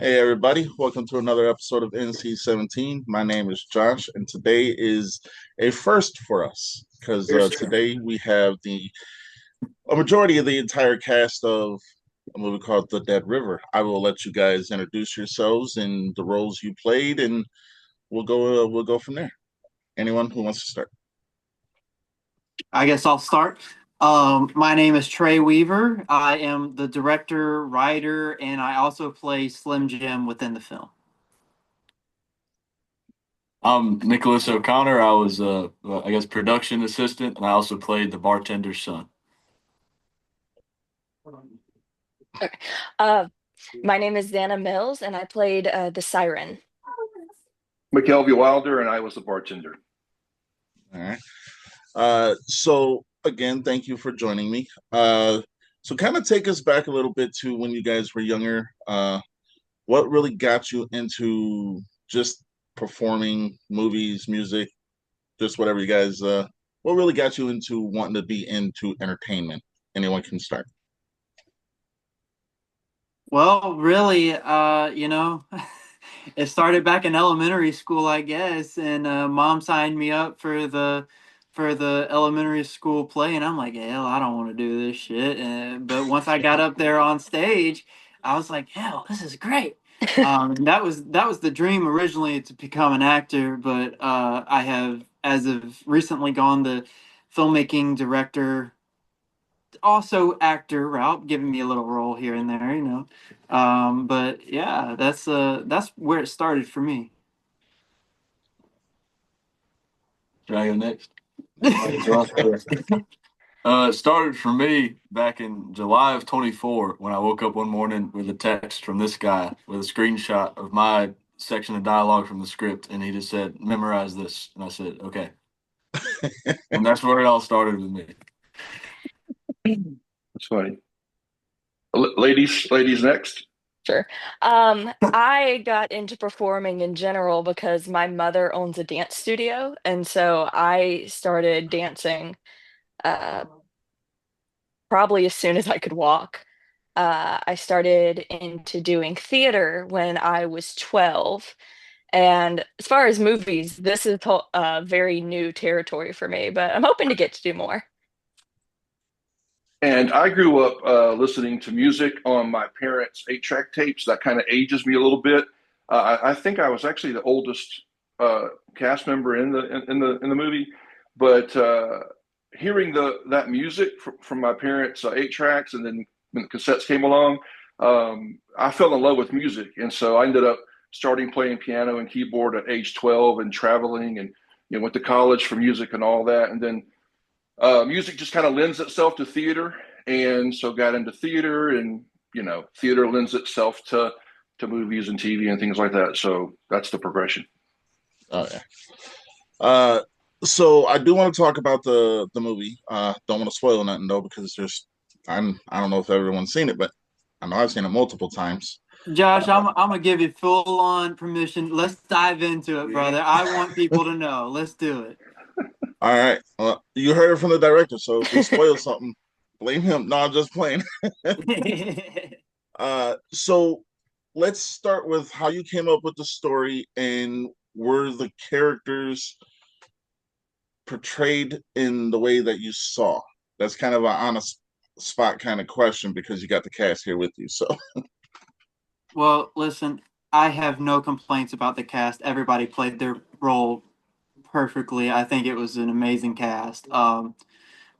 Hey everybody, welcome to another episode of NC-17. My name is Josh, and today is a first for us because Here's today we have a majority of the entire cast of a movie called The Dead River. I will let you guys introduce yourselves and the roles you played, and we'll go from there. Anyone who wants to start? I guess I'll start. My name is Trey Weaver. I am the director, writer, and I also play Slim Jim within the film. I'm Nicholas O'Connor. I was I guess production assistant, and I also played the bartender's son. Okay. Uh, my name is Xana Mills, and I played the siren. McKelvey Wilder, and I was the bartender. All right. So again, thank you for joining me. So kind of take us back a little bit to when you guys were younger. What really got you into just performing movies, music, just whatever you guys what really got you into wanting to be into entertainment? Anyone can start. Well, really, it started back in elementary school, I guess, and mom signed me up for the elementary school play, and I'm like, hell, I don't want to do this shit. But once I got up there on stage, I was like, hell, this is great. That was the dream originally to become an actor, but I have, as of recently, gone the filmmaking director, also actor route, giving me a little role here and there. But yeah, that's where it started for me. Should I go next? It started for me back in July of 24 when I woke up one morning with a text from this guy with a screenshot of my section of dialogue from the script, and he just said, "Memorize this," and I said, "Okay," and that's where it all started with me. That's funny. Ladies next. Sure. I got into performing in general because my mother owns a dance studio, and so I started dancing uh, probably as soon as I could walk. I started into doing theater when I was 12. And as far as movies, this is very new territory for me, but I'm hoping to get to do more. And I grew up listening to music on my parents' 8-track tapes. That kind of ages me a little bit. I think I was actually the oldest cast member in the movie, but hearing that music from my parents' 8 tracks, and then when the cassettes came along, I fell in love with music, and so I ended up starting playing piano and keyboard at age 12 and traveling, and went to college for music and all that, and then music just kind of lends itself to theater, and so got into theater, and theater lends itself to movies and TV and things like that. So that's the progression. Oh yeah. Uh, so I do want to talk about the movie. Don't want to spoil nothing though because I don't know if everyone's seen it, but I know I've seen it multiple times. Josh, I'm gonna give you full on permission. Let's dive into it, brother. I want people to know. Let's do it. All right. Well, you heard it from the director, so if we spoil something, blame him. No, I'm just playing. So let's start with how you came up with the story and were the characters portrayed in the way that you saw? That's kind of an honest spot kind of question because you got the cast here with you. So Well, listen, I have no complaints about the cast. Everybody played their role perfectly. I think it was an amazing cast.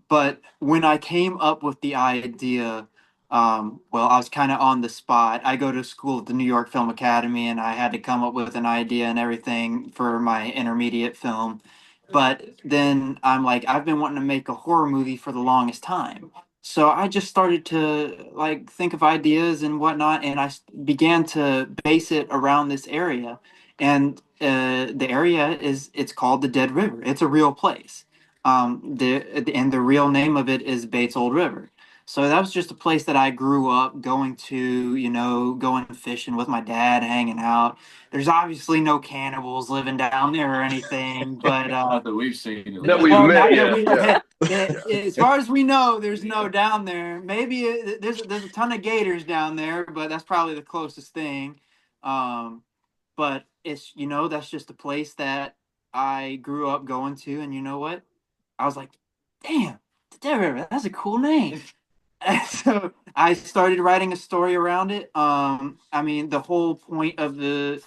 But when I came up with the idea, well, I was kind of on the spot. I go to school at the New York Film Academy, and I had to come up with an idea and everything for my intermediate film. But then I'm like, I've been wanting to make a horror movie for the longest time. So I just started to like think of ideas and whatnot, and began to base it around this area. And the area it's called the Dead River. It's a real place. The real name of it is Bates Old River. So that was just a place that I grew up going to, going fishing with my dad, hanging out. There's obviously no cannibals living down there or anything, but Not that we've seen it. That we've well, met, not that yeah, we, yeah. as far as we know, there's no down there. Maybe there's a ton of gators down there, but that's probably the closest thing. But it's, that's just a place that I grew up going to, and you know what? I was like, damn, the Dead River, that's a cool name. And so I started writing a story around it. I mean, the whole point of the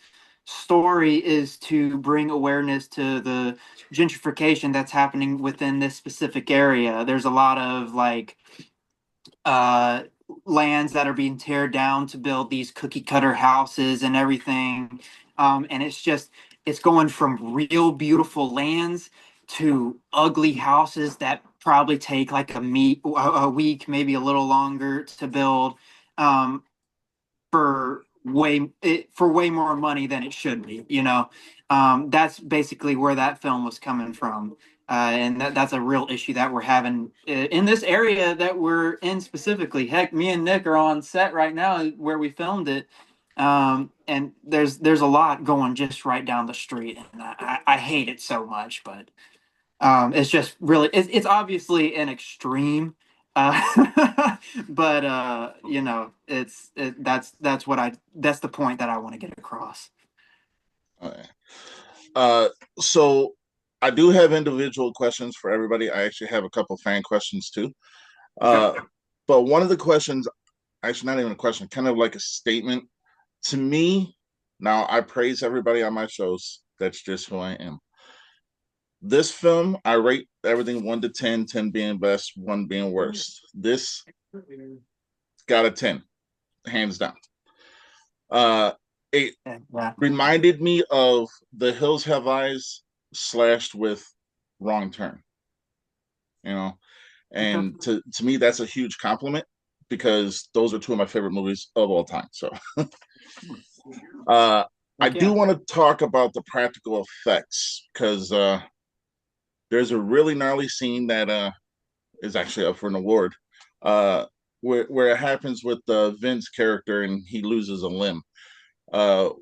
story is to bring awareness to the gentrification that's happening within this specific area. There's a lot of like uh lands that are being teared down to build these cookie cutter houses and everything. And it's going from real beautiful lands to ugly houses that probably take like a week, maybe a little longer to build, um, for way more money than it should be. That's basically where that film was coming from. And that's a real issue that we're having in this area that we're in specifically. Heck, me and Nick are on set right now where we filmed it. And there's a lot going just right down the street, and I hate it so much. But it's just really, it's obviously an extreme, but that's the point that I want to get across. Okay. So I do have individual questions for everybody. I actually have a couple fan questions too. But one of the questions, actually not even a question, kind of like a statement to me. Now I praise everybody on my shows. That's just who I am. This film, I rate everything 1 to 10, 10 being best, 1 being worst. This got a 10, hands down. It reminded me of The Hills Have Eyes slashed with Wrong Turn, and to me that's a huge compliment because those are 2 of my favorite movies of all time. So I do want to talk about the practical effects because there's a really gnarly scene that is actually up for an award, where it happens with Vince's character and he loses a limb. How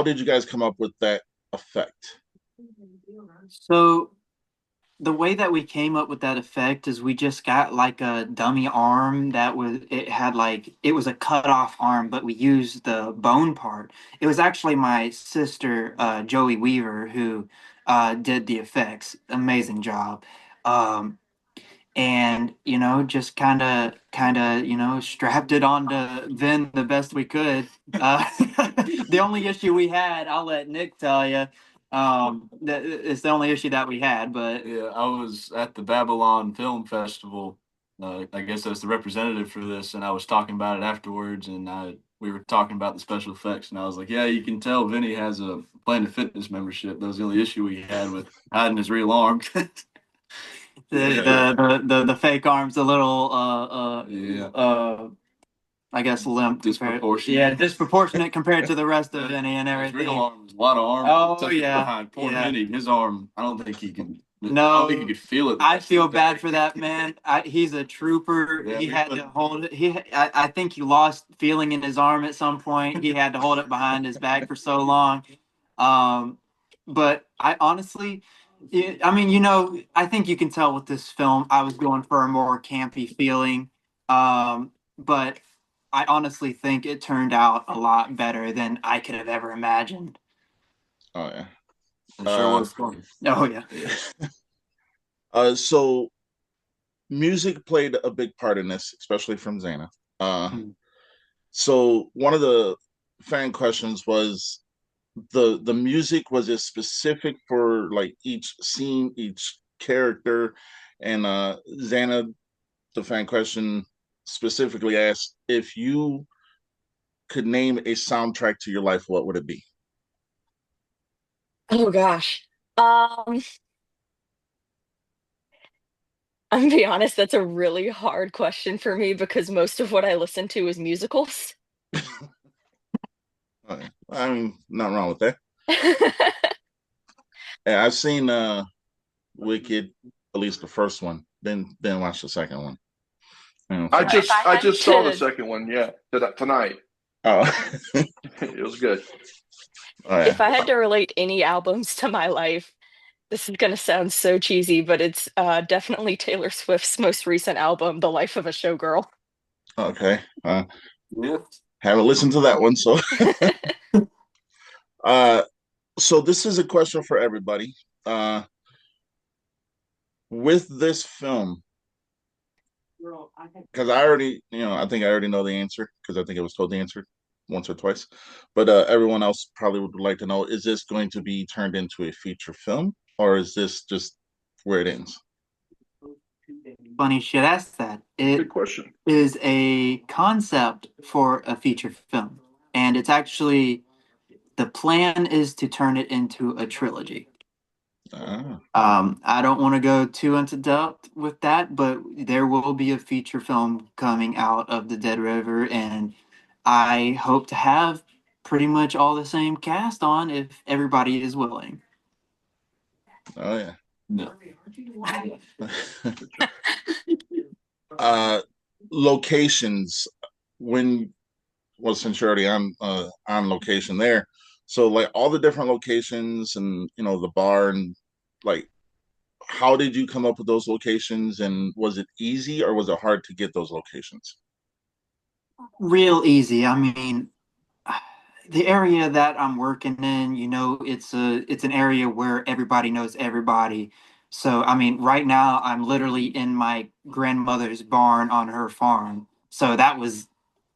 did you guys come up with that effect? So the way that we came up with that effect is we just got like a dummy arm it was a cut off arm, but we used the bone part. It was actually my sister, Joey Weaver, who did the effects. Amazing job. And just kind of strapped it onto Vin the best we could. The only issue we had, I'll let Nick tell you, it's the only issue that we had. But Yeah, I was at the Babylon Film Festival. I guess that's the representative for this, and I was talking about it afterwards, and we were talking about the special effects, and I was like, "Yeah, you can tell Vinny has a Planet Fitness membership. That was the only issue we had with hiding his real arm." the fake arm's a little I guess limp. Disproportionate. Yeah, disproportionate compared to the rest of Vinny and everything. His real arm was a lot of arm. Oh yeah, behind poor Vinny. His arm, I don't think he can. No, I don't think he could feel it. I feel bad for that man. He's a trooper. Yeah, he had to hold it. I think he lost feeling in his arm at some point. He had to hold it behind his back for so long. But I honestly, I mean, I think you can tell with this film, I was going for a more campy feeling. But I honestly think it turned out a lot better than I could have ever imagined. Oh yeah. It sure was fun. Oh yeah. So music played a big part in this, especially from Zana. So one of the fan questions was the music, was it specific for like each scene, each character? And Zana, the fan question specifically asked, if you could name a soundtrack to your life, what would it be? Oh gosh. I'm gonna be honest, that's a really hard question for me because most of what I listen to is musicals. Okay. I mean, nothing wrong with that. Yeah, I've seen Wicked, at least the first one. Then watch the second one. I just saw the to, second one. Yeah, tonight. Oh, It was good. oh yeah. if I had to relate any albums to my life, this is gonna sound so cheesy, but it's definitely Taylor Swift's most recent album, The Life of a Showgirl. Okay. Yeah. Haven't listened to that one, so uh, so this is a question for everybody. Uh, with this film, because I already, I think I already know the answer because I think I was told the answer once or twice. But everyone else probably would like to know: is this going to be turned into a feature film, or is this just where it ends? Funny shit asked that. Good It question. is a concept for a feature film, and it's actually the plan is to turn it into a trilogy. Ah, I don't want to go too into depth with that, but there will be a feature film coming out of the Dead River, and I hope to have pretty much all the same cast on if everybody is willing. oh yeah. No. uh, locations when well, since you're already on location there, so like all the different locations and the bar and like how did you come up with those locations and was it easy or was it hard to get those locations? Real easy. I mean, the area that I'm working in, it's an area where everybody knows everybody. So, I mean, right now I'm literally in my grandmother's barn on her farm. So that was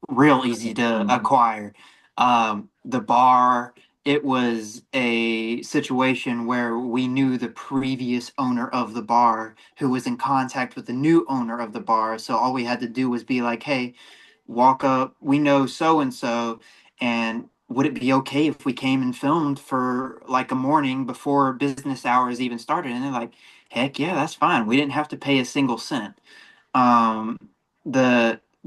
real easy to acquire. The bar, it was a situation where we knew the previous owner of the bar who was in contact with the new owner of the bar. So all we had to do was be like, hey, walk up, we know so and so, and would it be okay if we came and filmed for like a morning before business hours even started? And they're like, heck yeah, that's fine. We didn't have to pay a single cent. um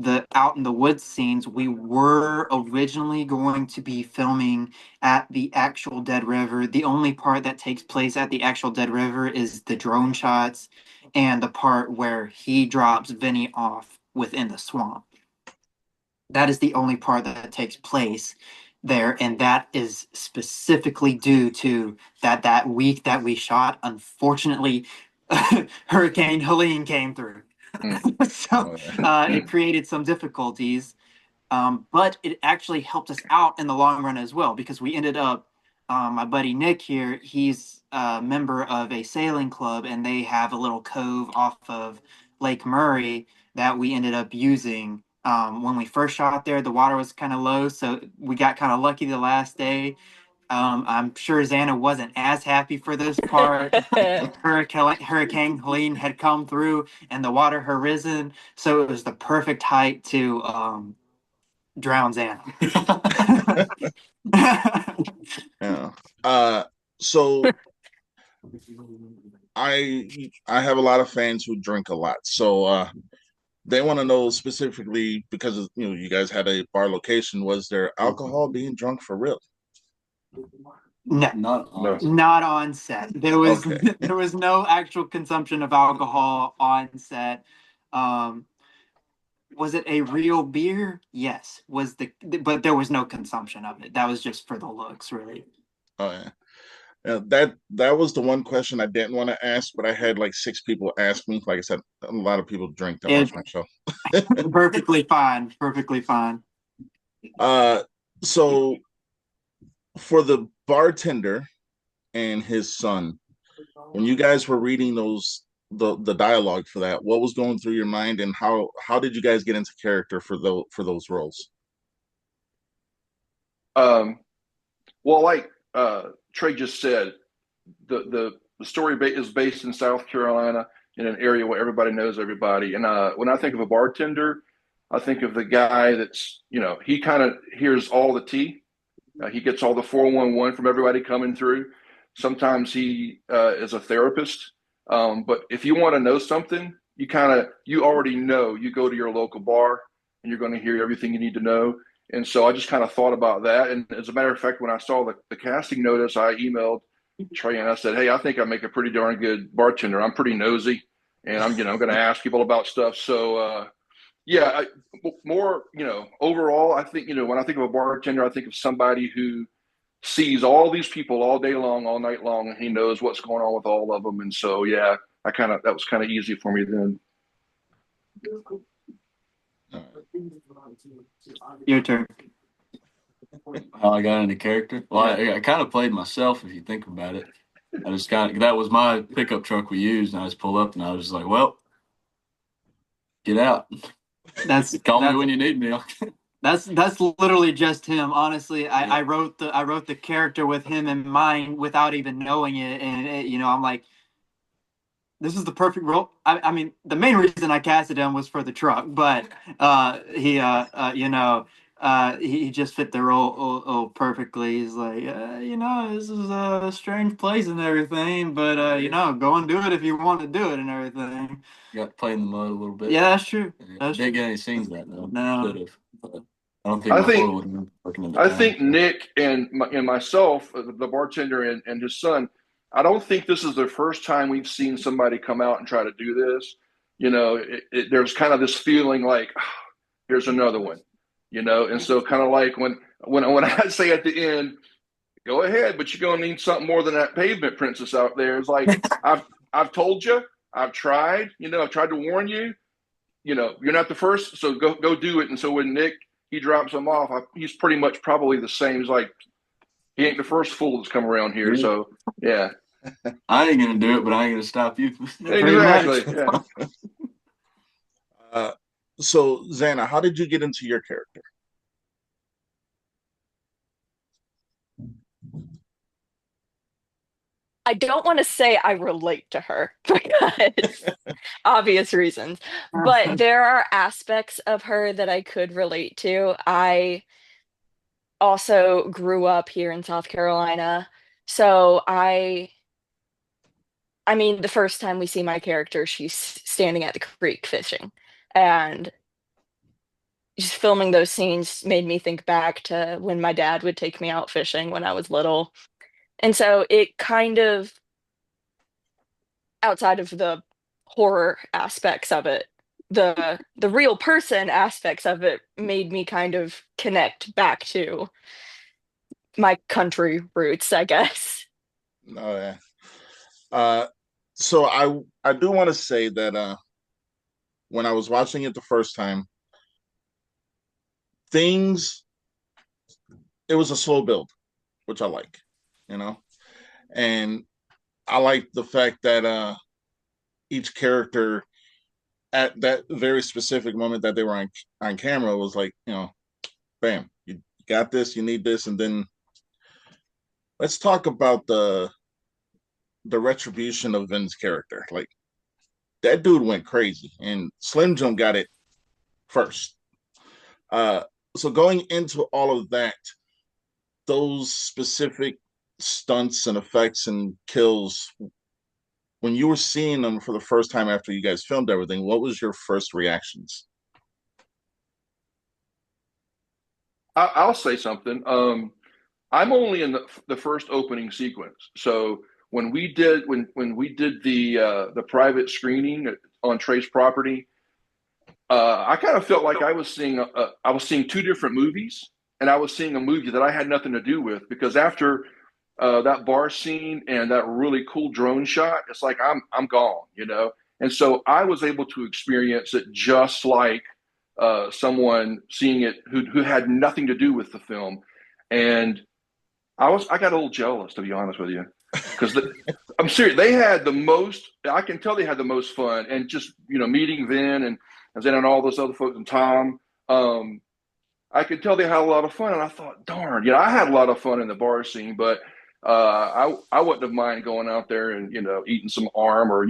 the out in the woods scenes, we were originally going to be filming at the actual Dead River. The only part that takes place at the actual Dead River is the drone shots and the part where he drops Vinny off within the swamp. That is the only part that takes place there, and that is specifically due to that week that we shot, unfortunately, Hurricane Helene came through. Mm. So Oh yeah. it created some difficulties, but it actually helped us out in the long run as well because we ended up, my buddy Nick here, he's a member of a sailing club, and they have a little cove off of Lake Murray that we ended up using. When we first shot there, the water was kind of low, so we got kind of lucky the last day. I'm sure Xana wasn't as happy for this part. Hurricane Helene had come through and the water had risen, so it was the perfect height to drown Xana. Yeah. So I have a lot of fans who drink a lot, so they want to know specifically because you guys had a bar location. Was there alcohol being drunk for real? No, Not No. honestly. not on set. There was Okay. there was no actual consumption of alcohol on set. Um, was it a real beer? Yes. But there was no consumption of it. That was just for the looks, really. Oh yeah. That was the one question I didn't want to ask, but I had like six people ask me. Like I said, a lot of people drink that It watch my show. perfectly fine. Perfectly fine. Uh, so for the bartender and his son, when you guys were reading the dialogue for that, what was going through your mind, and how did you guys get into character for those roles? Um, well, like Trey just said, the story is based in South Carolina in an area where everybody knows everybody. And when I think of a bartender, I think of the guy that's he kind of hears all the tea. He gets all the 411 from everybody coming through. Sometimes he is a therapist. But if you want to know something, you already know. You go to your local bar and you're going to hear everything you need to know. And so I just kind of thought about that. And as a matter of fact, when I saw the casting notice, I emailed Trey and I said, "Hey, I think I make a pretty darn good bartender. I'm pretty nosy, and I'm going to ask people about stuff." So yeah, more overall, I think when I think of a bartender, I think of somebody who sees all these people all day long, all night long, and he knows what's going on with all of them. And so yeah, that was kind of easy for me then. Your turn. How I got into character? Well, Yeah. I kind of played myself if you think about it. I just that was my pickup truck we used, and I just pulled up and I was just like, well, get out. That's Call me that's when you need me. that's literally just him. Honestly, Yeah. I wrote the character with him in mind without even knowing it, and I'm like, this is the perfect role. I mean, the main reason I casted him was for the truck, but he just fit the role perfectly. He's like, this is a strange place and everything, but go and do it if you want to do it and everything. Got to play in the mud a little bit. Yeah, that's true. Didn't get any scenes of that though. No. Should have. But I don't think I my think photo would have been working at the I time. think Nick and myself, the bartender and his son, I don't think this is the first time we've seen somebody come out and try to do this. There's kind of this feeling like, here's another one, and so kind of like when I say at the end, go ahead, but you're gonna need something more than that pavement princess out there. It's like I've told you, I've tried, I've tried to warn you, you're not the first, so go do it. And so when Nick he drops him off, he's pretty much probably the same. He's like, he ain't the first fool that's come around here. So yeah, I ain't gonna do it, but I ain't gonna stop you. exactly. Yeah. So Xana, how did you get into your character? I don't want to say I relate to her because obvious reasons, but there are aspects of her that I could relate to. I also grew up here in South Carolina, so I mean, the first time we see my character, she's standing at the creek fishing, and just filming those scenes made me think back to when my dad would take me out fishing when I was little. And so it kind of, outside of the horror aspects of it, the real person aspects of it made me kind of connect back to my country roots, I guess. Oh yeah. Uh, so I do want to say that when I was watching it the first time, things it was a slow build, which I like, you know, and I like the fact that each character at that very specific moment that they were on camera was like, bam, you got this, you need this, and then let's talk about the retribution of Vin's character. Like that dude went crazy, and Slim Jim got it first. Uh, so going into all of that, those specific stunts and effects and kills, when you were seeing them for the first time after you guys filmed everything, what was your first reactions? I'll say something. I'm only in the first opening sequence. So when we did the private screening on Trace property, I kind of felt like I was seeing two different movies, and I was seeing a movie that I had nothing to do with because after that bar scene and that really cool drone shot, it's like I'm gone. And so I was able to experience it just like someone seeing it who had nothing to do with the film, and I got a little jealous, to be honest with you, because I'm serious. They had the most. I can tell they had the most fun, and just meeting Vin and then all those other folks and Tom. I could tell they had a lot of fun, and I thought, darn, I had a lot of fun in the bar scene, but I wouldn't have mind going out there and eating some arm or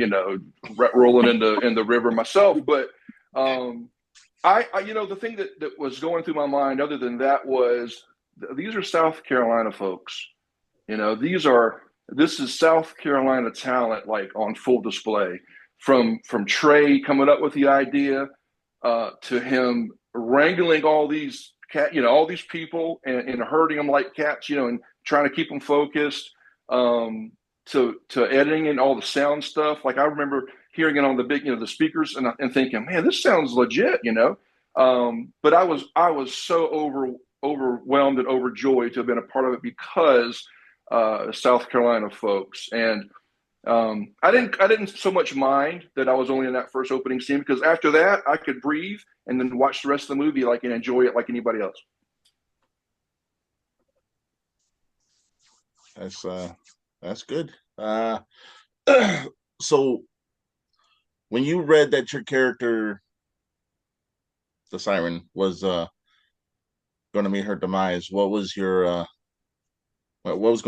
rolling in the river myself. But the thing that was going through my mind, other than that, was these are South Carolina folks. This is South Carolina talent, like on full display. From Trey coming up with the idea to him wrangling all these all these people and herding them like cats, and trying to keep them focused. To editing and all the sound stuff. Like I remember hearing it on the big, the speakers and thinking, man, this sounds legit. But I was so overwhelmed and overjoyed to have been a part of it because South Carolina folks. And I didn't so much mind that I was only in that first opening scene because after that I could breathe and then watch the rest of the movie and enjoy it like anybody else. That's that's good. So when you read that your character, the siren, was going to meet her demise, what was going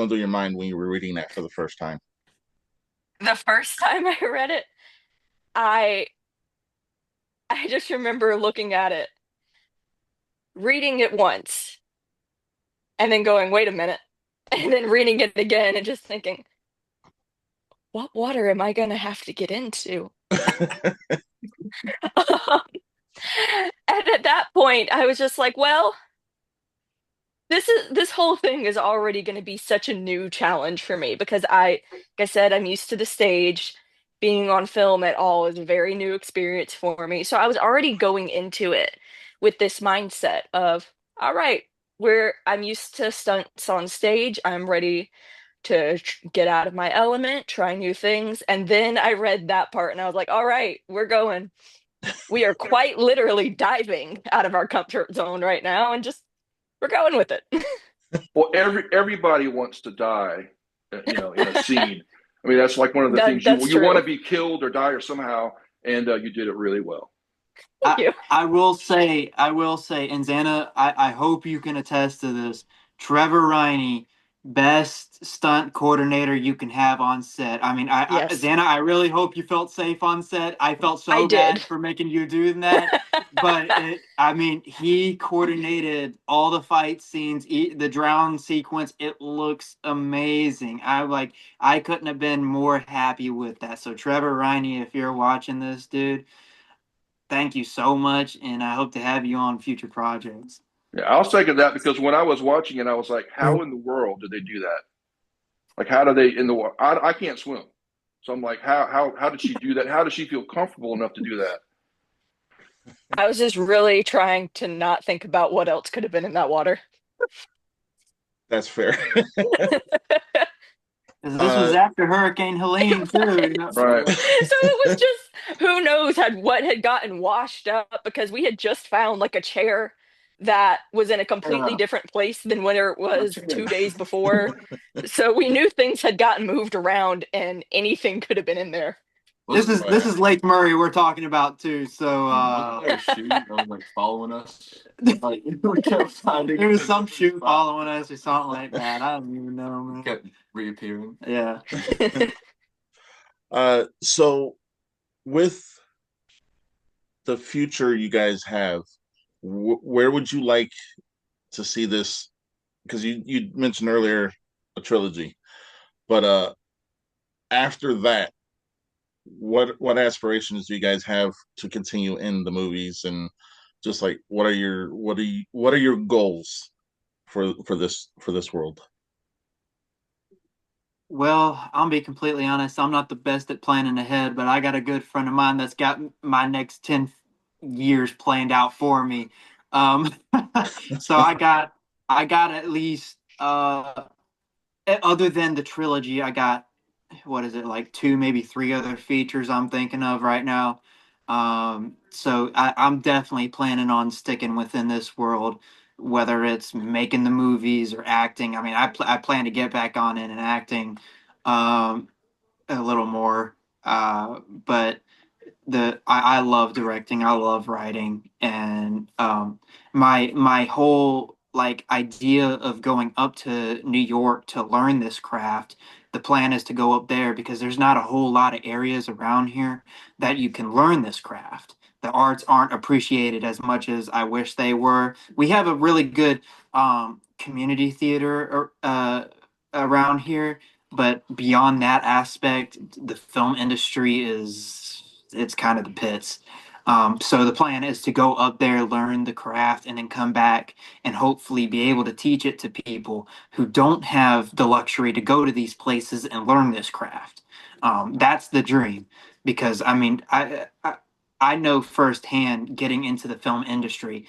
through your mind when you were reading that for the first time? The first time I read it, I I just remember looking at it, reading it once, and then going, "Wait a minute," and then reading it again and just thinking, "What water am I gonna have to get into?" And at that point, I was just like, "Well, this whole thing is already going to be such a new challenge for me because like I said, I'm used to the stage. Being on film at all is a very new experience for me. So I was already going into it with this mindset of, all right, where I'm used to stunts on stage, I'm ready to get out of my element, try new things. And then I read that part and I was like, all right, we're going. We are quite literally diving out of our comfort zone right now and just we're going with it. Well, everybody wants to die, in a scene. I mean, that's like one of the things That's you want true. to be killed or die or somehow, and you did it really well. Thank you. I will say, and Xana, I hope you can attest to this. Trevor Riney, best stunt coordinator you can have on set. I mean, Yes, Xana, I really hope you felt safe on set. I felt I so did. bad for making you do that, but I mean, he coordinated all the fight scenes, the drown sequence. It looks amazing. I couldn't have been more happy with that. So, Trevor Riney, if you're watching this, dude, thank you so much, and I hope to have you on future projects. Yeah, I'll second that because when I was watching it, I was like, how in the world did they do that? Like, how do they in the water? I can't swim, so I'm like, how did she do that? How does she feel comfortable enough to do that? I was just really trying to not think about what else could have been in that water. That's fair. 'Cause this was uh, after Hurricane Helene too, Right. so So it was just who knows what had gotten washed up because we had just found like a chair that was in a completely yeah. different place than where it That's was good. 2 days before. So we knew things had gotten moved around and anything could have been in there. This Wasn't is right. this is Lake Murray we're talking about too. So wasn't there a shoe that was like following us? Like we kept finding there was it. some shoe following us or something like that. I don't even know, man. Kept reappearing. Yeah. So with the future you guys have, where would you like to see this? Because you mentioned earlier a trilogy, but after that, what aspirations do you guys have to continue in the movies, and just like what are your goals for this world? Well, I'll be completely honest. I'm not the best at planning ahead, but I got a good friend of mine that's got my next 10 years planned out for me. Um, so I got at least other than the trilogy, I got what is it like two, maybe three other features I'm thinking of right now. So I'm definitely planning on sticking within this world, whether it's making the movies or acting. I mean, I plan to get back on in and acting um, a little more, but I love directing, I love writing, and my whole like idea of going up to New York to learn this craft. The plan is to go up there because there's not a whole lot of areas around here that you can learn this craft. The arts aren't appreciated as much as I wish they were. We have a really good community theater around here, but beyond that aspect, the film industry is it's kind of the pits. So the plan is to go up there, learn the craft, and then come back and hopefully be able to teach it to people who don't have the luxury to go to these places and learn this craft. That's the dream, because I mean, I know firsthand getting into the film industry,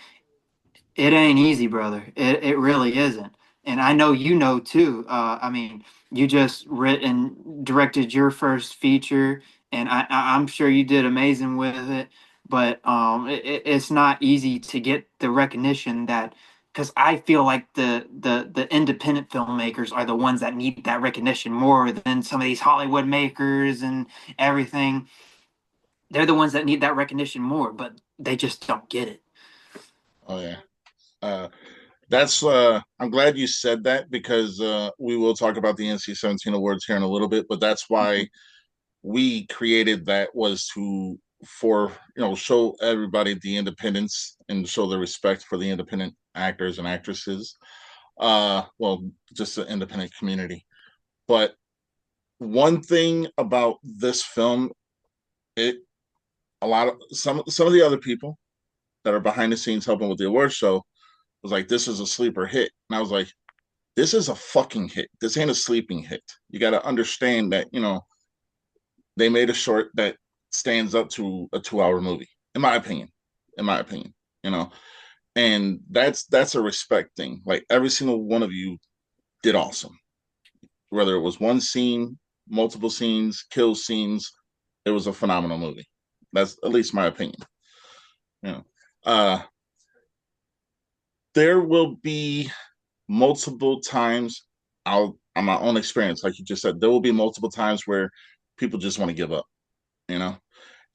it ain't easy, brother. It really isn't. And I know you know too. I mean, you just written directed your first feature, and I'm sure you did amazing with it. But it's not easy to get the recognition that because I feel like the independent filmmakers are the ones that need that recognition more than some of these Hollywood makers and everything. They're the ones that need that recognition more, but they just don't get it. Oh yeah. Uh, that's I'm glad you said that because we will talk about the NC-17 awards here in a little bit, but that's why we created that was to for show everybody the independence and show the respect for the independent actors and actresses. Well, just the independent community. But one thing about this film, it a lot of some of the other people that are behind the scenes helping with the award show was like, this is a sleeper hit. And I was like, this is a fucking hit. This ain't a sleeping hit. You got to understand that, they made a short that stands up to a 2 hour movie, in my opinion. In my opinion, you know, and that's a respect thing. Like every single one of you did awesome. Whether it was one scene, multiple scenes, kill scenes, it was a phenomenal movie. That's at least my opinion. You know, uh, there will be multiple times. On my own experience, like you just said, there will be multiple times where people just want to give up. You know,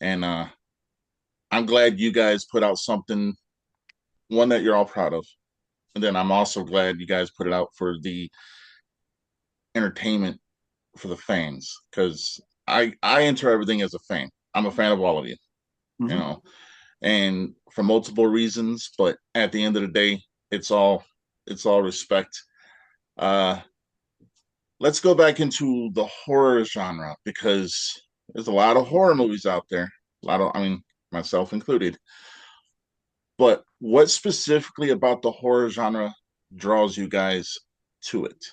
and I'm glad you guys put out something one that you're all proud of, and then I'm also glad you guys put it out for the entertainment for the fans because I enter everything as a fan. I'm a fan of all of you, you Mm-hmm. know, and for multiple reasons. But at the end of the day, it's all respect. Uh, let's go back into the horror genre because there's a lot of horror movies out there. A lot of, I mean, myself included. But what specifically about the horror genre draws you guys to it?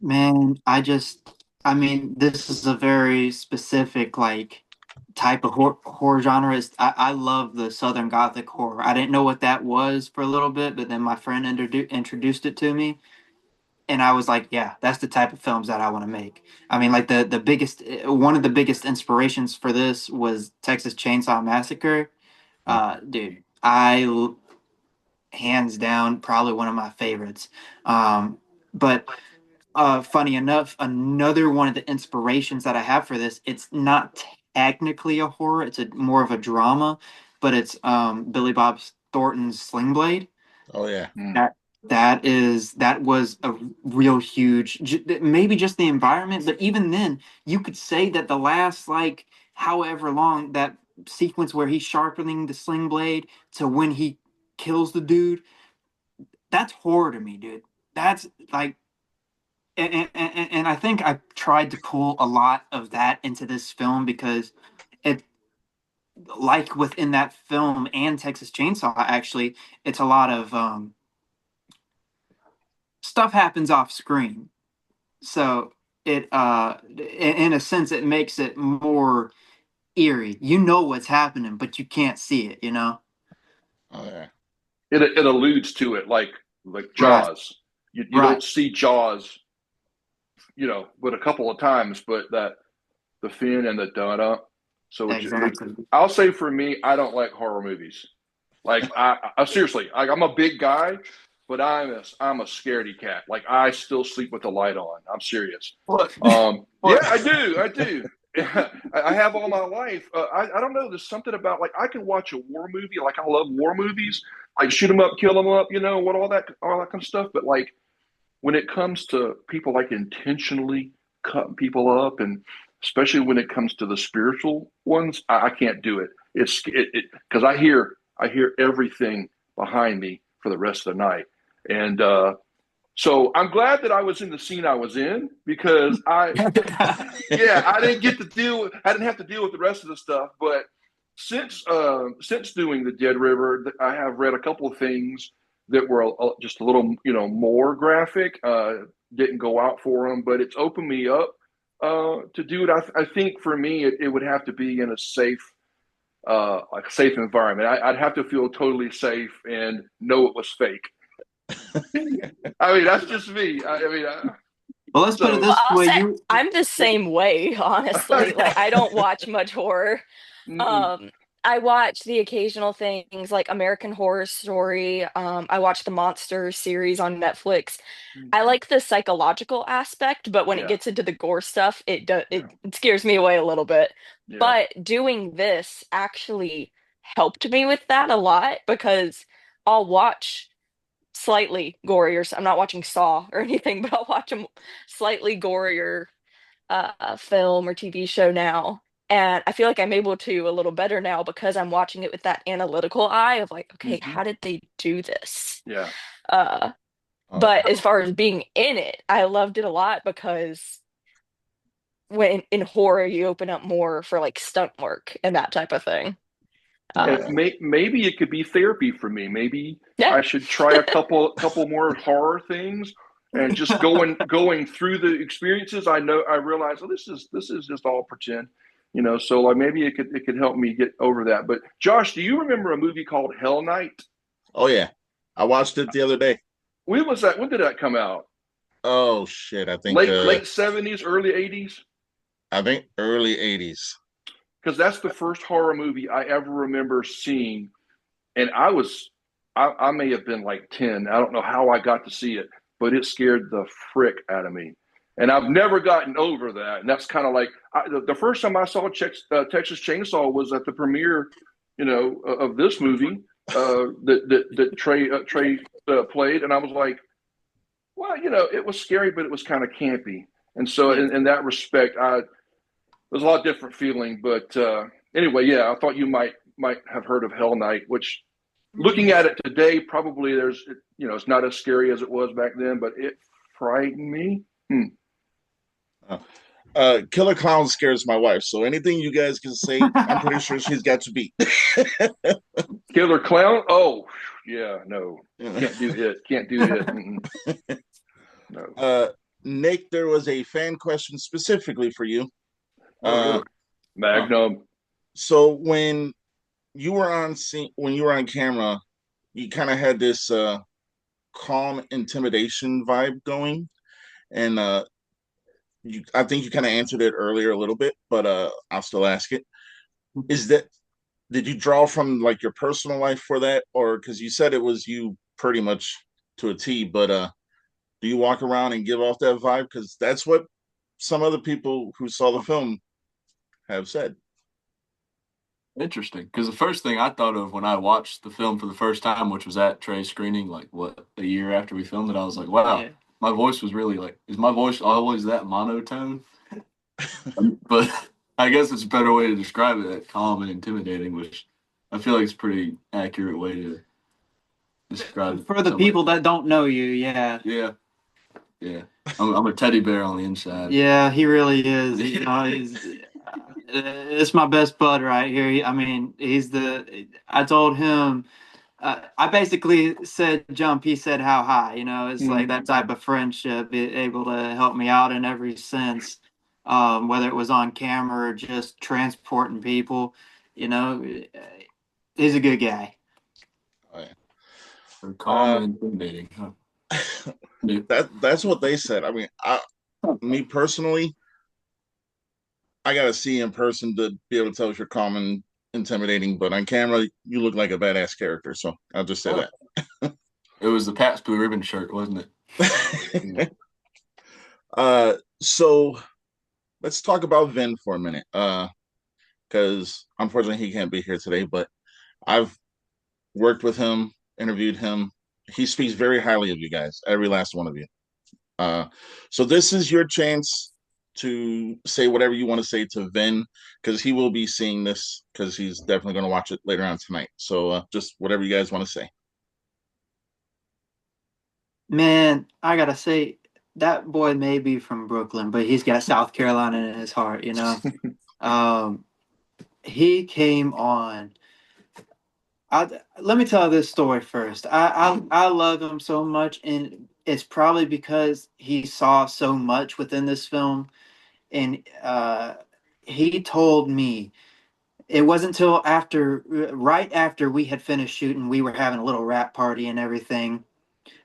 Man, I mean, this is a very specific like type of horror genre. I love the Southern Gothic horror. I didn't know what that was for a little bit, but then my friend introduced it to me, and I was like, yeah, that's the type of films that I want to make. I mean, like the biggest one of the biggest inspirations for this was Texas Chainsaw Massacre. Dude, hands down probably one of my favorites. But funny enough, another one of the inspirations that I have for this, it's not technically a horror, it's a more of a drama, but it's Billy Bob Thornton's Sling Blade. Oh yeah. That that was a real huge, maybe just the environment, but even then, you could say that the last like however long that sequence where he's sharpening the sling blade to when he kills the dude, that's horror to me, dude. That's like and I think I tried to pull a lot of that into this film because it, like within that film and Texas Chainsaw, actually, it's a lot of stuff happens off screen. So it, in a sense, it makes it more eerie. You know what's happening, but you can't see it. You know. Oh yeah. It alludes to it like Right. Jaws. You Right. don't see Jaws, but a couple of times, but that the fin and the da. So Exactly. I'll say for me, I don't like horror movies. Like I seriously, I'm a big guy, but I'm a scaredy cat. Like I still sleep with the light on. I'm serious. What? Yeah, What? I do. I have all my life. I don't know. There's something about like I can watch a war movie. Like I love war movies. Like shoot them up, kill them up. What all that kind of stuff. But like when it comes to people like intentionally cutting people up, and especially when it comes to the spiritual ones, I can't do it. It's because I hear everything behind me for the rest of the night, and so I'm glad that I was in the scene I was in because yeah, I didn't have to deal with the rest of the stuff. But since doing the Dead River, I have read a couple of things that were just a little more graphic. Didn't go out for them, but it's opened me up to do it. I think for me, it would have to be in a safe. Like a safe environment. I'd have to feel totally safe and know it was fake. I mean, that's just me. I mean, Well, let's put it so Well, this I'll way: say you. I'm the same way, honestly. Like I don't watch much horror. mm-mm. Um, I watch the occasional things like American Horror Story. I watch the Monster series on Netflix. I like the psychological aspect, but when it Yeah, gets into the gore stuff, yeah, it scares me away a little bit. yeah. But doing this actually helped me with that a lot because I'll watch slightly gorier. I'm not watching Saw or anything, but I'll watch a slightly gorier film or TV show now. And I feel like I'm able to a little better now because I'm watching it with that analytical eye of like, okay, Hmm. how did they do this? Yeah. Uh, Uh, but as far as being in it, I loved it a lot because when in horror you open up more for like stunt work and that type of thing. And Uh, maybe it could be therapy for me. Maybe yeah. I should try a couple more horror things, and just going through the experiences. I realize, oh, this is just all pretend, So like maybe it could help me get over that. But Josh, do you remember a movie called Hell Night? oh yeah, I watched it the other day. When was that? When did that come out? Oh shit, Late 70s, early 80s? I think early 80s. Because that's the first horror movie I ever remember seeing, and I may have been like 10. I don't know how I got to see it, but it scared the frick out of me. And I've never gotten over that. And that's kind of like the first time I saw Texas Chainsaw was at the premiere, of this movie that Trey played, and I was like, well, it was scary, but it was kind of campy. And so, Yeah. in that respect, there's a lot of different feeling. But anyway, yeah, I thought you might have heard of Hell Night, which, looking at it today, probably it's not as scary as it was back then, but it frightened me. Uh, Killer Clown scares my wife, so anything you guys can say, I'm pretty sure she's got to beat. Killer Clown? Oh, yeah, no, can't do it. Can't do it. No. uh, Nick, there was a fan question specifically for you. Oh, Uh, really? Magnum. so when you were on camera, you kind of had this calm intimidation vibe going, and I think you kind of answered it earlier a little bit, but I'll still ask it. Is that Did you draw from like your personal life for that, or because you said it was you pretty much to a T, but do you walk around and give off that vibe? Because that's what some other people who saw the film have said. Interesting, because the first thing I thought of when I watched the film for the first time, which was at Trey's screening, like what, a year after we filmed it, I was like, wow, Yeah. my voice was really like, is my voice always that monotone? But I guess it's a better way to describe it, that calm and intimidating, which I feel like it's a pretty accurate way to describe For the somebody. people that don't know you, yeah. Yeah, yeah. I'm a teddy bear on the inside. Yeah, he really is. It's my best bud right here. I mean, I told him, I basically said jump. He said how high. It's like that type of friendship, able to help me out in every sense, whether it was on camera or just transporting people. You know, he's a good guy. Oh, yeah. They're calm and intimidating. Huh? Yeah. That's what they said. I mean, me personally, I gotta see in person to be able to tell if you're calm and intimidating. But on camera, you look like a badass character. So I'll just say It was the Pat's Blue Ribbon shirt, wasn't it? that. So let's talk about Vin for a minute. Because unfortunately he can't be here today, but I've worked with him, interviewed him. He speaks very highly of you guys, every last one of you. Uh, so this is your chance to say whatever you want to say to Vin, because he will be seeing this, because he's definitely going to watch it later on tonight. So just whatever you guys want to say. Man, I gotta say, that boy may be from Brooklyn, but he's got South Carolina in his heart. Um, he came on. Let me tell this story first. I love him so much, and it's probably because he saw so much within this film. And he told me it wasn't until right after we had finished shooting, we were having a little rap party and everything.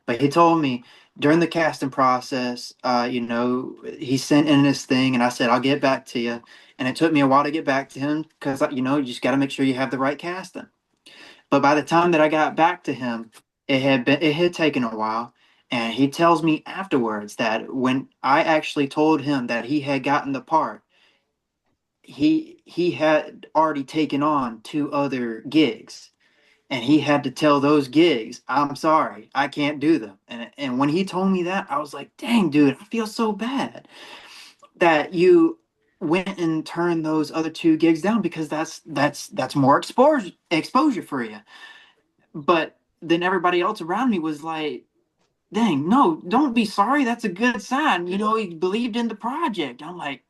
But he told me during the casting process, he sent in this thing, and I said I'll get back to you. And it took me a while to get back to him because you just got to make sure you have the right casting. But by the time that I got back to him, it had taken a while. And he tells me afterwards that when I actually told him that he had gotten the part, he had already taken on two other gigs, and he had to tell those gigs, I'm sorry, I can't do them. And when he told me that, I was like, dang, dude, I feel so bad that you went and turned those other two gigs down, because that's more exposure for you. But then everybody else around me was like, dang, no, don't be sorry. That's a good sign. He believed in the project. I'm like,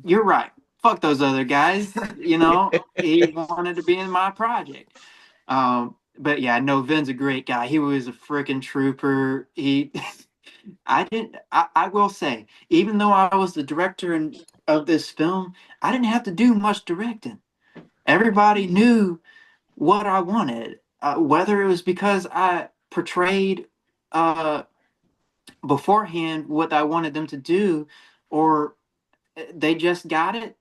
you're right. Fuck those other guys. He wanted to be in my project. But yeah, no, Vin's a great guy. He was a freaking trooper. I will say, even though I was the director of this film, I didn't have to do much directing. Everybody knew what I wanted, whether it was because I portrayed uh, beforehand what I wanted them to do, or they just got it.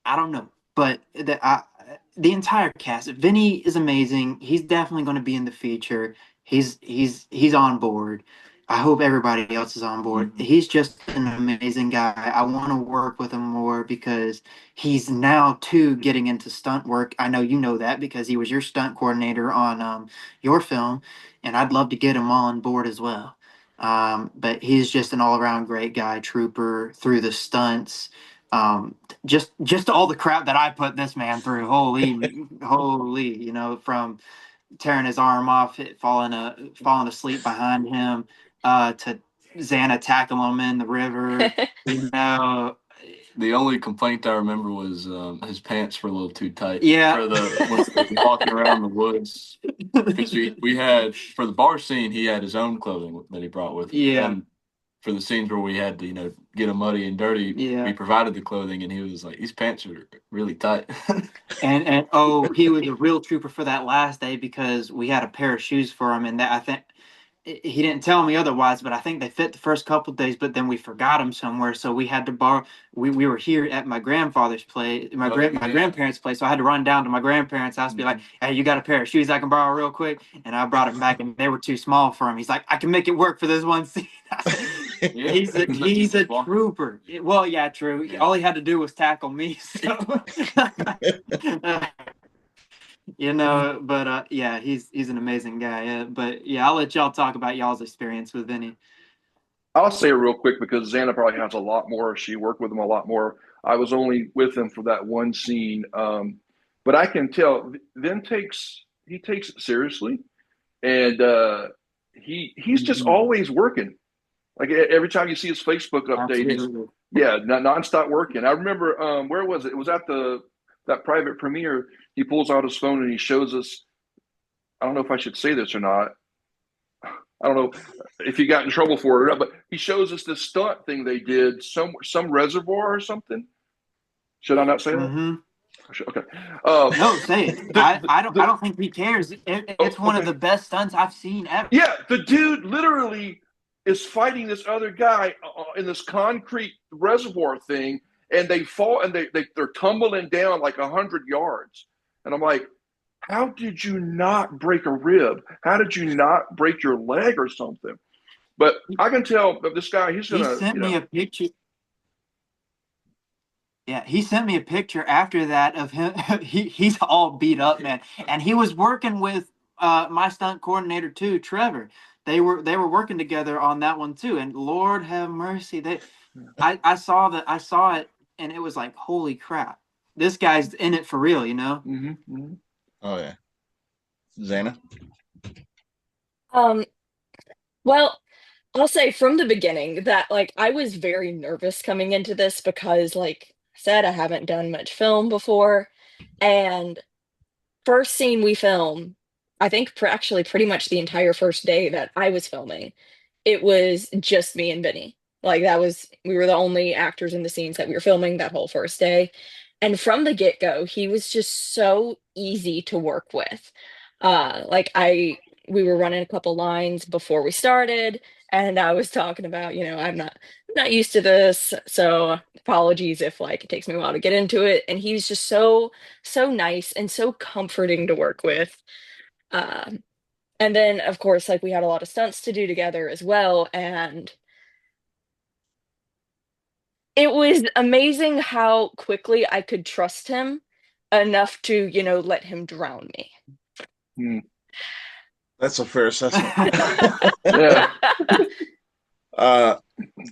I don't know, but the entire cast. Vinny is amazing. He's definitely going to be in the feature. He's on board. I hope everybody else is on board. Mhm. He's just an amazing guy. I want to work with him more because he's now too getting into stunt work. I know you know that because he was your stunt coordinator on your film, and I'd love to get him on board as well. But he's just an all around great guy, trooper through the stunts. Just all the crap that I put this man through. Holy, from tearing his arm off, falling asleep behind him, to Xana tackling him in the river. You know, The only complaint I remember was his pants were a little too tight yeah, for the when he was walking around the woods. Because we had for the bar scene, he had his own clothing that he brought with him. yeah, And for the scenes where we had to get him muddy and dirty, yeah. we provided the clothing, and he was like, "These pants are really tight." And oh, he was a real trooper for that last day because we had a pair of shoes for him, and that I think he didn't tell me otherwise, but I think they fit the first couple of days, but then we forgot them somewhere, so we had to borrow. We were here at my grandfather's place, my grandparents' place, so I had to run down to my grandparents' house, be like, "Hey, you got a pair of shoes I can borrow real quick?" And I brought them back, and they were too small for him. He's like, "I can make it work for this one scene." Yeah. He's a trooper. Well, yeah, true. Yeah. All he had to do was tackle me, so. But yeah, he's an amazing guy. But yeah, I'll let y'all talk about y'all's experience with Vinny. I'll say it real quick because Xana probably has a lot more. She worked with him a lot more. I was only with him for that one scene, but I can tell Vin takes it seriously, and he's just Mhm. always working. Like every time you see his Facebook update, he's Absolutely. nonstop working. I remember where was it? It was at the that private premiere. He pulls out his phone and he shows us. I don't know if I should say this or not. I don't know if he got in trouble for it or not, but he shows us this stunt thing they did some reservoir or something. Should I not say that? Mm-hmm. Okay. No, say it. The, I don't think he cares. It's one of okay. the best stunts I've seen ever. Yeah, the dude literally is fighting this other guy in this concrete reservoir thing, and they fall and they're tumbling down like 100 yards, and I'm like, how did you not break a rib? How did you not break your leg or something? But I can tell that this guy, he's He gonna, sent me a picture. Yeah, he sent me a picture after that of him. He's all beat up, man, and he was working with my stunt coordinator too, Trevor. They were working together on that one too. And Lord have mercy, I saw it, and it was like, holy crap, this guy's in it for real, Mm-hmm. Oh yeah, Xana. Um, well, I'll say from the beginning that like I was very nervous coming into this because like I said, I haven't done much film before. And first scene we film, I think actually pretty much the entire first day that I was filming, it was just me and Vinny. Like we were the only actors in the scenes that we were filming that whole first day. And from the get-go, he was just so easy to work with. Like we were running a couple lines before we started, and I was talking about, I'm not used to this, so apologies if like it takes me a while to get into it. And he's just so nice and so comforting to work with. Um, and then of course, like we had a lot of stunts to do together as well, and it was amazing how quickly I could trust him enough to, let him drown me. Hmm. That's a fair assessment. Yeah. uh,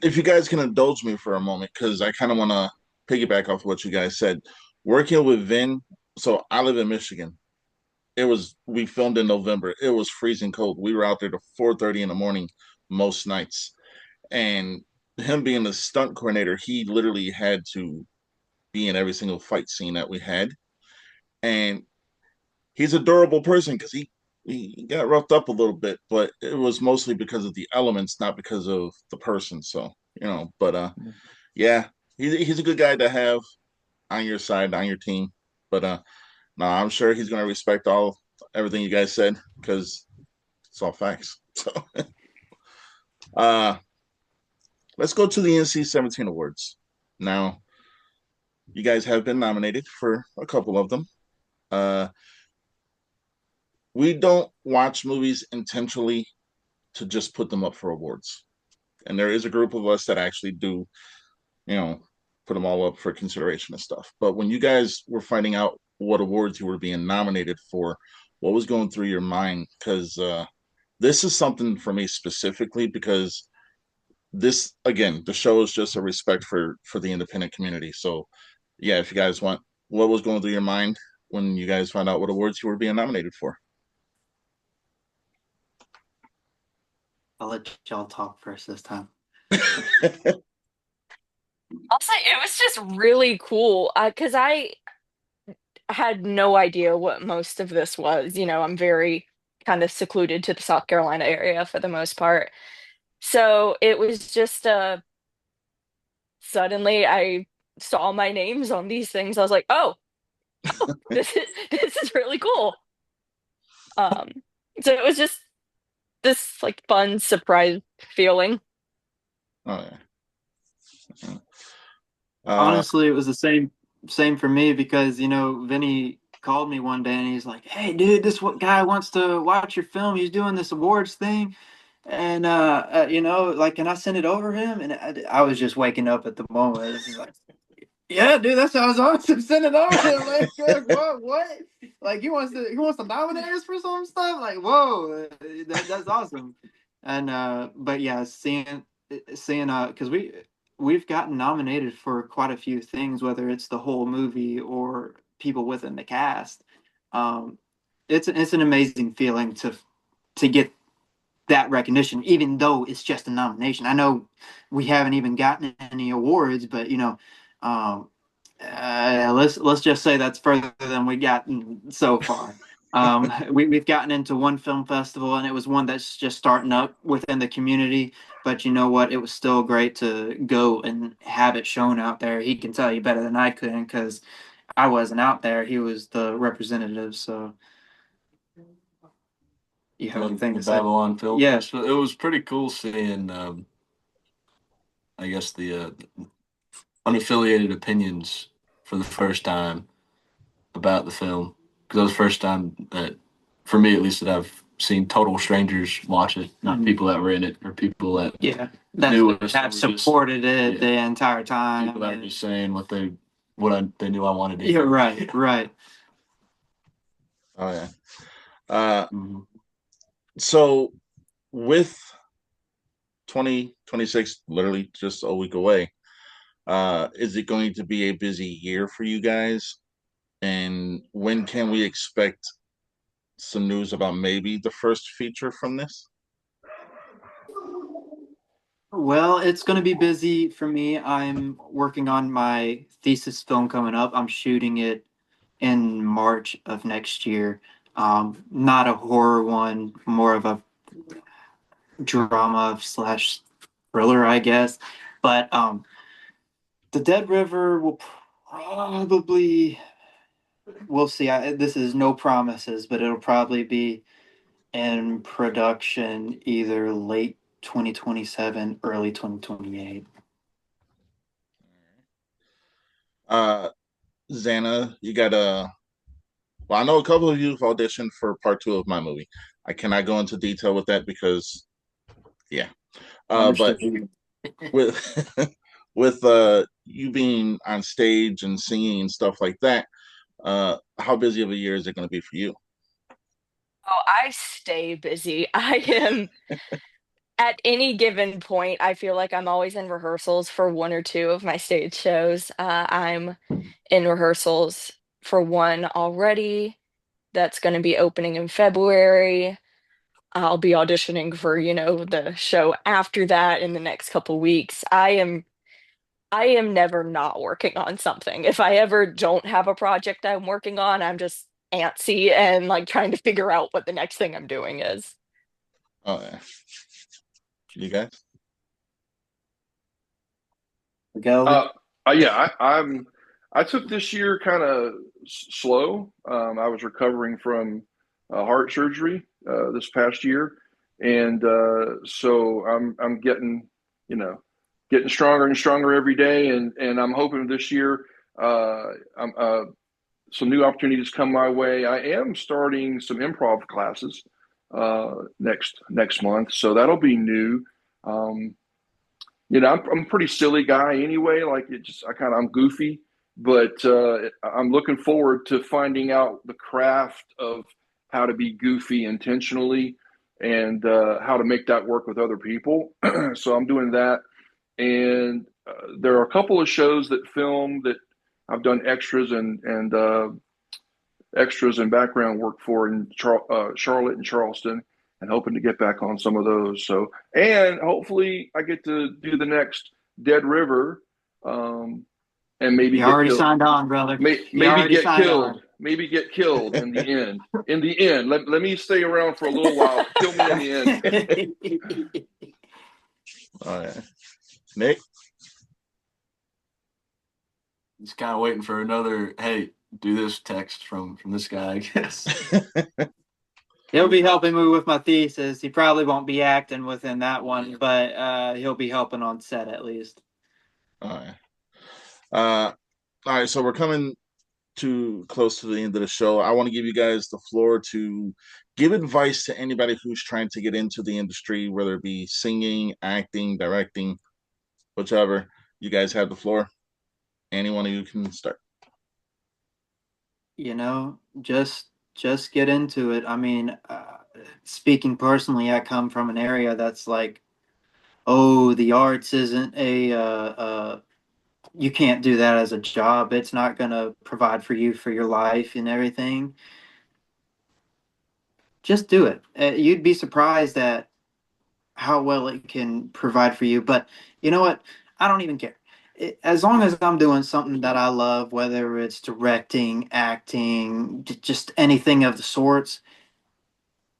if you guys can indulge me for a moment, because I kind of want to piggyback off what you guys said. Working with Vin, so I live in Michigan. We filmed in November. It was freezing cold. We were out there to 4:30 in the morning most nights. And him being the stunt coordinator, he literally had to be in every single fight scene that we had. And he's a durable person because he got roughed up a little bit, but it was mostly because of the elements, not because of the person. So, but yeah, he's a good guy to have on your side, on your team. But no, I'm sure he's gonna respect everything you guys said because it's all facts. So uh let's go to the NC-17 awards. Now, you guys have been nominated for a couple of them. Uh we don't watch movies intentionally to just put them up for awards. And there is a group of us that actually do, you know, put them all up for consideration and stuff. But when you guys were finding out what awards you were being nominated for, what was going through your mind? Because this is something for me specifically because this again, the show is just a respect for the independent community. So yeah, if you guys want, what was going through your mind when you guys found out what awards you were being nominated for? I'll let y'all talk first this time. I'll say it was just really cool because I had no idea what most of this was. I'm very kind of secluded to the South Carolina area for the most part. So it was just suddenly I saw my names on these things. I was like, oh, this is really cool. Um, so it was just this like fun surprise feeling. Oh yeah. Honestly, it was the same for me because Vinny called me one day and he's like, "Hey, dude, this what guy wants to watch your film. He's doing this awards thing, and like, can I send it over him?" And I was just waking up at the moment. This is like, yeah, dude, that sounds awesome. Send it over to him. Like, what? Like, he wants to nominate us for some stuff. Like, whoa, that's awesome. And but yeah, seeing because we've gotten nominated for quite a few things, whether it's the whole movie or people within the cast. Um, it's an amazing feeling to get that recognition, even though it's just a nomination. I know we haven't even gotten any awards, but um, let's just say that's further than we gotten so far. We've gotten into one film festival, and it was one that's just starting up within the community. But you know what? It was still great to go and have it shown out there. He can tell you better than I could because I wasn't out there. He was the representative. So you have anything The to say? Babylon film. Yeah. So it was pretty cool seeing, I guess, the unaffiliated opinions for the first time about the film. Because that was the first time that, for me at least, that I've seen total strangers watch it, not people that were in it or people that Yeah, knew that us. have supported it Yeah, the entire time. people that were just saying they knew I wanted to Yeah, hear. right. Oh yeah. Uh, Mhm. so with 2026 literally just a week away, is it going to be a busy year for you guys? And when can we expect some news about maybe the first feature from this? Well, it's going to be busy for me. I'm working on my thesis film coming up. I'm shooting it in March of next year. Not a horror one, more of a drama slash thriller, I guess. But the Dead River will probably, we'll see. This is no promises, but it'll probably be in production either late 2027, early 2028. Xana, you got a well, I know a couple of you have auditioned for part two of my movie. I cannot go into detail with that because, yeah. But Understood. with with you being on stage and singing and stuff like that, how busy of a year is it going to be for you? Oh, I stay busy. I am at any given point, I feel like I'm always in rehearsals for one or two of my stage shows. I'm in rehearsals for one already that's going to be opening in February. I'll be auditioning for, the show after that in the next couple weeks. I am never not working on something. If I ever don't have a project I'm working on, I'm just antsy and like trying to figure out what the next thing I'm doing is. Oh yeah, you guys. Go. Yeah, I took this year kind of slow. I was recovering from heart surgery this past year, and so I'm getting you know getting stronger and stronger every day, and I'm hoping this year I'm some new opportunities come my way. I am starting some improv classes next month, so that'll be new. Um, I'm a pretty silly guy anyway. Like I'm goofy, but I'm looking forward to finding out the craft of how to be goofy intentionally and how to make that work with other people. So I'm doing that, and there are a couple of shows that film that I've done extras and background work for in Charlotte and Charleston, and hoping to get back on some of those. So, and hopefully, I get to do the next Dead River, and maybe You get already killed. signed on, brother. You Maybe already get signed killed. on. Maybe get killed in the end. In the end, let me stay around for a little while. But kill me in the end. Oh yeah, Nick. Just kind of waiting for another, hey, do this text from this guy, I guess. He'll be helping me with my thesis. He probably won't be acting within that one, but he'll be helping on set at least. All right. All right. So we're coming too close to the end of the show. I want to give you guys the floor to give advice to anybody who's trying to get into the industry, whether it be singing, acting, directing, whichever. You guys have the floor. Any one of you can start. Just get into it. I mean, speaking personally, I come from an area that's like, oh, the arts isn't you can't do that as a job. It's not going to provide for you for your life and everything. Just do it. You'd be surprised at how well it can provide for you. But you know what? I don't even care. As long as I'm doing something that I love, whether it's directing, acting, just anything of the sorts,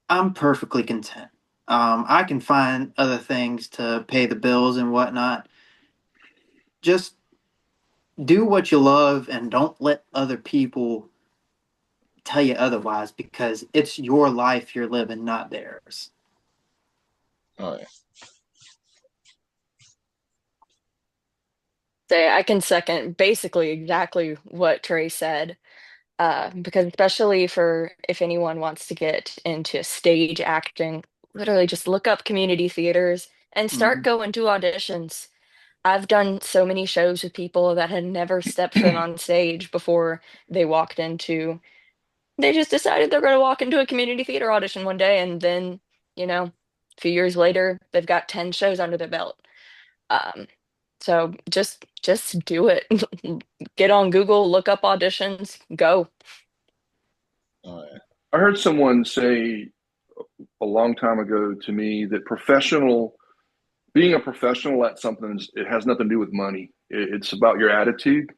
I'm perfectly content. I can find other things to pay the bills and whatnot. Just do what you love and don't let other people tell you otherwise because it's your life you're living, not theirs. Oh yeah. Say I can second basically exactly what Trey said. Because especially for if anyone wants to get into stage acting, literally just look up community theaters and start Mhm. going to auditions. I've done so many shows with people that had never stepped foot on stage before they walked into, they just decided they're going to walk into a community theater audition one day, and then, a few years later, they've got 10 shows under their belt. Um, so just do it. Get on Google, look up auditions, go. Oh yeah. I heard someone say a long time ago to me that being a professional at something, it has nothing to do with money. It's about your attitude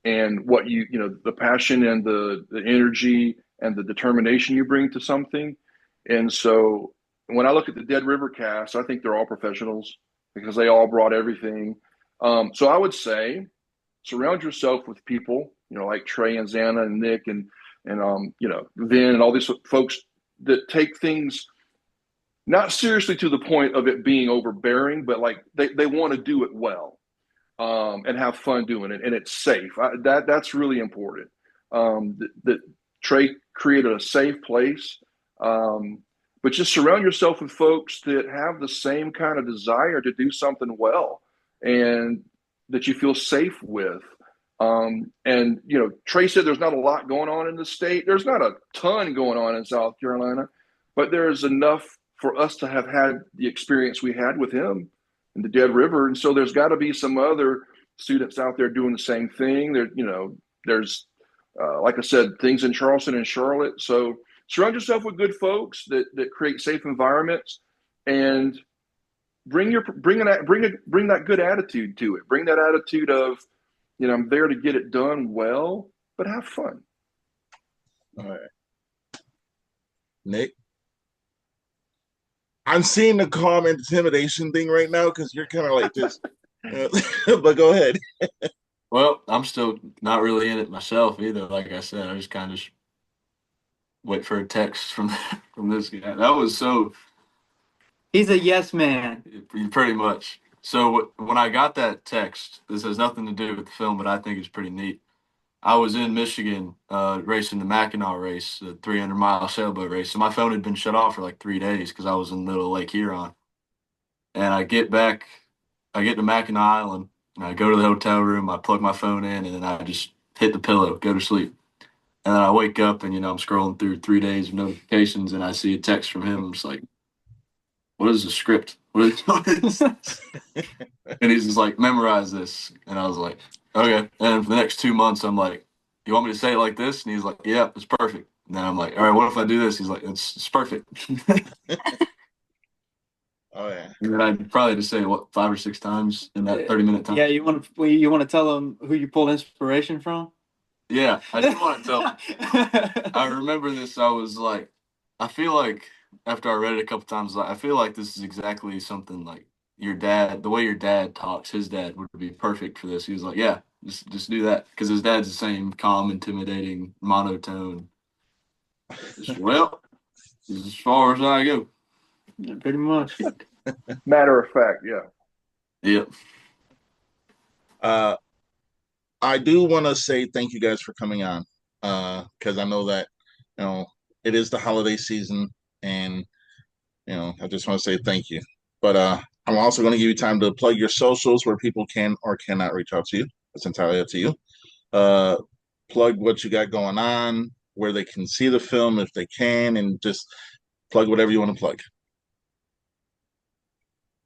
and what the passion and the energy and the determination you bring to something. And so when I look at the Dead River cast, I think they're all professionals because they all brought everything. So I would say surround yourself with people, like Trey and Xana and Nick and Vin and all these folks that take things not seriously to the point of it being overbearing, but like they want to do it well, and have fun doing it, and it's safe. That's really important. That Trey created a safe place, but just surround yourself with folks that have the same kind of desire to do something well, and that you feel safe with. And Trey said there's not a lot going on in the state. There's not a ton going on in South Carolina, but there's enough for us to have had the experience we had with him in the Dead River. And so there's got to be some other students out there doing the same thing. There's like I said, things in Charleston and Charlotte. So surround yourself with good folks that create safe environments, and bring that good attitude to it. Bring that attitude of, I'm there to get it done well, but have fun. All right. Nick? I'm seeing the calm intimidation thing right now because you're kind of like this. But go ahead. Well, I'm still not really in it myself either. Like I said, I just kind of wait for a text from this guy. That was so. He's a yes man. Pretty much. So when I got that text, this has nothing to do with the film, but I think it's pretty neat. I was in Michigan racing the Mackinac race, the 300-mile sailboat race. So my phone had been shut off for like 3 days because I was in the middle of Lake Huron. And I get to Mackinac Island, and I go to the hotel room, I plug my phone in, and then I just hit the pillow, go to sleep. And then I wake up, and, I'm scrolling through 3 days of notifications, and I see a text from him. I'm just like, what is the script? What is this? And he's just like, memorize this. And I was like, okay. And for the next 2 months, I'm like, you want me to say it like this? And he's like, yeah, it's perfect. And then I'm like, all right, what if I do this? He's like, it's perfect. Oh yeah. And then I probably just say 5 or 6 times in that 30-minute time. Yeah, you want to tell them who you pulled inspiration from? Yeah, I do want to tell them. I remember this. I was like, I feel like after I read it a couple times, I feel like this is exactly something like your dad, the way your dad talks, his dad would be perfect for this. He was like, yeah, just do that. Because his dad's the same calm, intimidating, monotone. Well, this is as far as I go. Yeah, pretty much. Matter of fact, yeah. Yep. I do want to say thank you guys for coming on, because I know that it is the holiday season, and I just want to say thank you. But I'm also going to give you time to plug your socials where people can or cannot reach out to you. It's entirely up to you. Plug what you got going on, where they can see the film if they can, and just plug whatever you want to plug.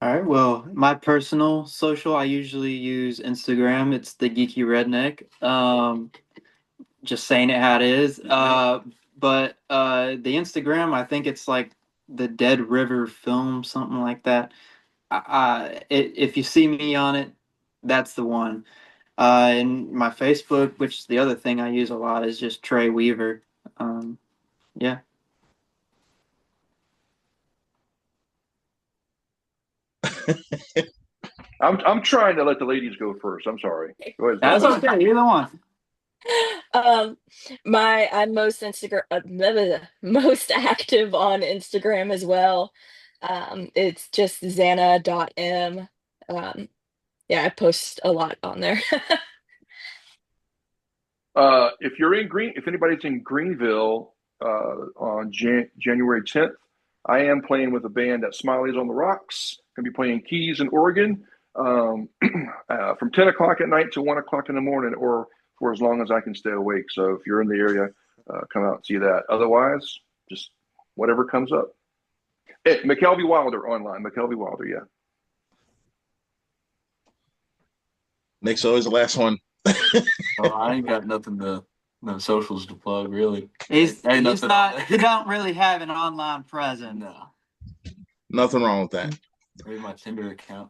All right. Well, my personal social, I usually use Instagram. It's the Geeky Redneck. Just saying it how it is. But the Instagram, I think it's like the Dead River Film, something like that. If you see me on it, that's the one. And my Facebook, which is the other thing I use a lot, is just Trey Weaver. Yeah. I'm trying to let the ladies go first. I'm sorry. Go ahead. That's okay. Either one. I'm most most active on Instagram as well. It's just Xana.m. Yeah, I post a lot on there. If anybody's in Greenville on January 10th, I am playing with a band at Smiley's on the Rocks. Going to be playing keys in Oregon from 10 o'clock at night to 1 o'clock in the morning, or for as long as I can stay awake. So if you're in the area, come out and see that. Otherwise, just whatever comes up. Hey, McKelvey Wilder online. McKelvey Wilder, yeah. Nick's always the last one. I ain't got no socials to plug, really. He's not. He don't really have an online presence. No. Nothing wrong with that. Maybe my Tinder account.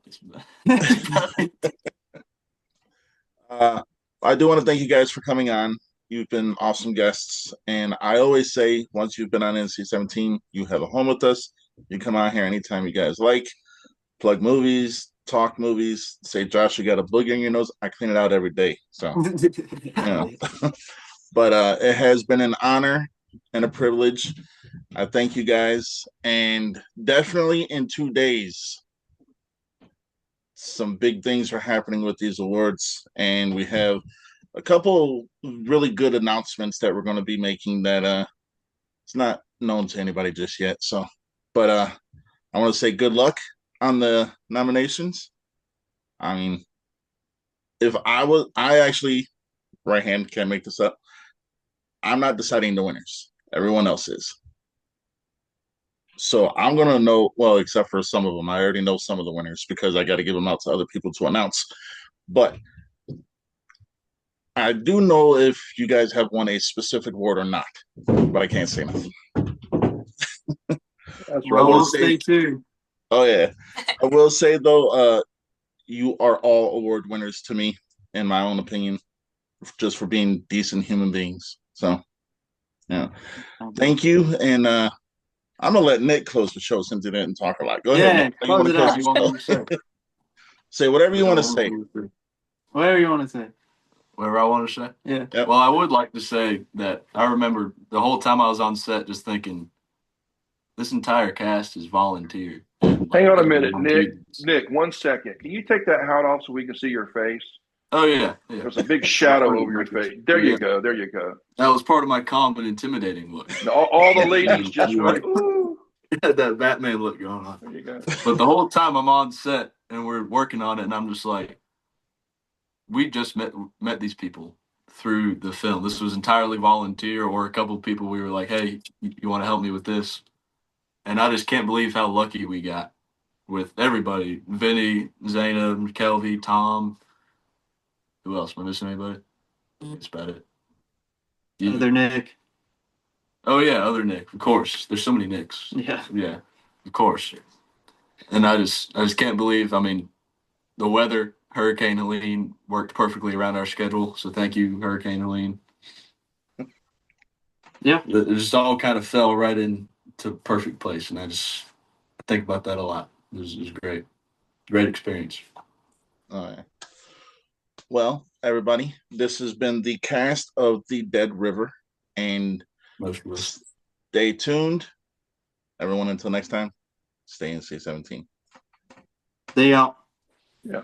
I do want to thank you guys for coming on. You've been awesome guests. And I always say, once you've been on NC-17, you have a home with us. You come out here anytime you guys like. Plug movies, talk movies, say, Josh, you got a booger in your nose. I clean it out every day. So, But it has been an honor. and a privilege. I thank you guys, and definitely in 2 days, some big things are happening with these awards, and we have a couple really good announcements that we're going to be making that it's not known to anybody just yet. So, but I want to say good luck on the nominations. I mean, if I actually right hand can't make this up. I'm not deciding the winners. Everyone else is. So I'm gonna know. Well, except for some of them, I already know some of the winners because I got to give them out to other people to announce. But I do know if you guys have won a specific award or not, but I can't say nothing. That's Well, right. we'll stay tuned. Oh yeah, I will say though, you are all award winners to me, in my own opinion, just for being decent human beings. So yeah, thank you, and I'm gonna let Nick close the show since he didn't talk a lot. Go ahead, Nick. Close it out. You want me to say? Say whatever you want to say. Whatever you want to say. Whatever I want to say. Yeah. Yep. Well, I would like to say that I remember the whole time I was on set just thinking, this entire cast is volunteer. Hang on a minute, Nick. Nick, 1 second. Can you take that hat off so we can see your face? Oh yeah. There's a big shadow over your face. There you go. There you go. That was part of my calm and intimidating look. All the ladies just went, ooh. That Batman look going on. There you go. But the whole time I'm on set and we're working on it, and I'm just like, we just met these people through the film. This was entirely volunteer, or a couple of people we were like, hey, you want to help me with this? And I just can't believe how lucky we got with everybody. Vinny, Zainab, Kelvy, Tom. Who else? Am I missing anybody? That's about it. Yeah. Other Nick. Oh yeah, other Nick. Of course. There's so many Nicks. Yeah. Yeah. Of course. And I just can't believe, I mean, the weather, Hurricane Helene worked perfectly around our schedule. So thank you, Hurricane Helene. Yeah. It just all kind of fell right into perfect place. And I think about that a lot. It was great. Great experience. All right. Well, everybody, this has been the cast of The Dead River, and Most of us. stay tuned. Everyone, until next time, stay NC-17. They out. Yeah.